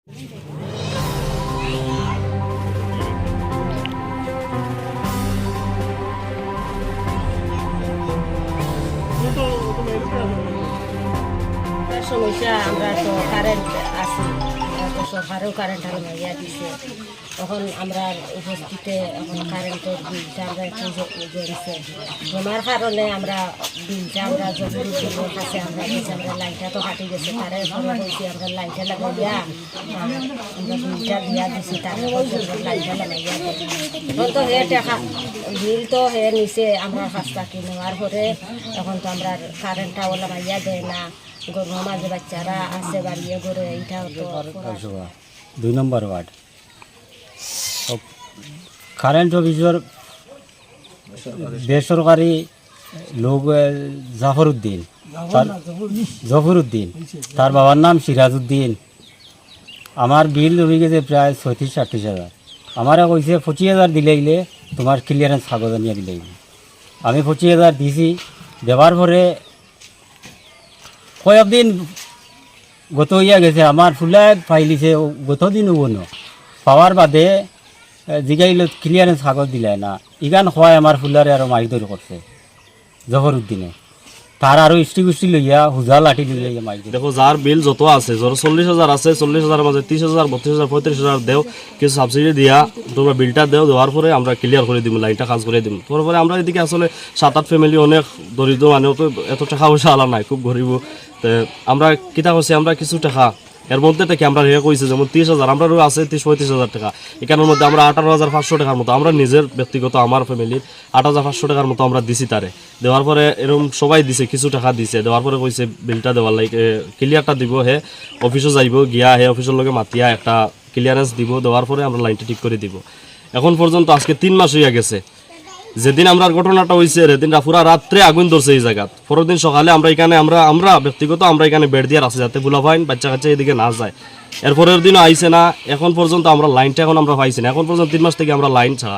সমস্যা আমরা তো কারেন্ট আছি, তো সরকারেও কারেন্ট ইয়া দিছে। তখন আমরা উপস্থিতে এখন কারেন্টের বিলটা আমরা একটু জমছে, জমার কারণে আমরা বিলটা আমরা জরুরির কাছে আমরা দিচ্ছি। আমরা লাইনটা তো কাটি গেছে, তারে ঘরে বলছি আমরা লাইনটা লাগাইয়া আমরা বিলটা দিয়া দিছি, তারে লাইনটা লাগাইয়া এখন তো হে টাকা বিল তো হে নিচে আমরা কাছ থাকি নেওয়ার পরে এখন তো আমরা কারেন্টটাও লাগাইয়া দেয় না। গরুর মাঝে বাচ্চারা আছে বাড়িয়ে করে, এইটাও তো 2 নম্বর ওয়ার্ড। কারেন্ট অফিসের বেসরকারি লোক জফরউদ্দিন, তার বাবার নাম সিরাজউদ্দিন। আমার বিল হয়ে গেছে প্রায় 36-38 হাজার। আমারা কইছে 25,000 দিলে তোমার ক্লিয়ারেন্স কাগজ নিয়ে দিলে। আমি 25,000 দিছি, দেওয়ার পরে কয়েকদিন গত হইয়া গেছে, আমার ফুলায় ফাইলিছে গত দিন উবনো পাওয়ার বাদে জিগাইল ক্লিয়ারেন্স কাগজ দিলাই না। ইগান খোয়াই আমার ফুলারে আরও মারিদরি করছে জফরউদ্দিনে। তার আরও ইষ্টি লইয়া হুজা লাঠি লইয়া মারি। দেখো যার বিল যত আছে, ধরো 40,000 আছে, 40,000 মাঝে 30,000, 32,000, 35,000 দেও, কিছু সাবসিডি দিয়া তোমরা বিলটা দেওয়ার পরে আমরা ক্লিয়ার করে দিব, লাইনটা কাজ করে দিব। তারপরে আমরা এদিকে আসলে 7-8 ফ্যামিলি অনেক দরিদ্র, মানেও তো এত টাকা পয়সা আলা নাই, খুব গরিব। তো আমরা কিতা করছি, আমরা কিছু টাকা এর মধ্যে থেকে আমরা রেখে কইছি, যেমন 30,000 আমরা আছে 30-35,000 টাকা। এখানের মধ্যে আমরা 18,500 টাকার মতো আমরা নিজের ব্যক্তিগত আমার ফ্যামিলির 8,500 টাকার মতো আমরা দিছি তারে। দেওয়ার পরে এরকম সবাই দিছে, কিছু টাকা দিছে। দেওয়ার পরে কইছে বিলটা দেওয়ার লাগে ক্লিয়ারটা দিব, হে অফিসে যাইব, গিয়া হে অফিসের লগে মাতিয়া একটা ক্লিয়ারেন্স দিব, দেওয়ার পরে আমরা লাইনটা ঠিক করে দিব। এখন পর্যন্ত আজকে 3 মাস হইয়া গেছে। যেদিন আমরা ঘটনাটা হয়েছে সেদিন পুরা রাত্রে আগুন ধরছে এই জায়গা। পরের দিন সকালে আমরা এখানে আমরা ব্যক্তিগত আমরা এখানে বেড দিয়ে রাখছি, যাতে বুলাফাইন বাচ্চা কাচ্চা এদিকে না যায়। এরপরের দিনও আইছে না, এখন পর্যন্ত আমরা লাইনটা এখন আমরা পাইছি না। এখন পর্যন্ত 3 মাস থেকে আমরা লাইন ছাড়া।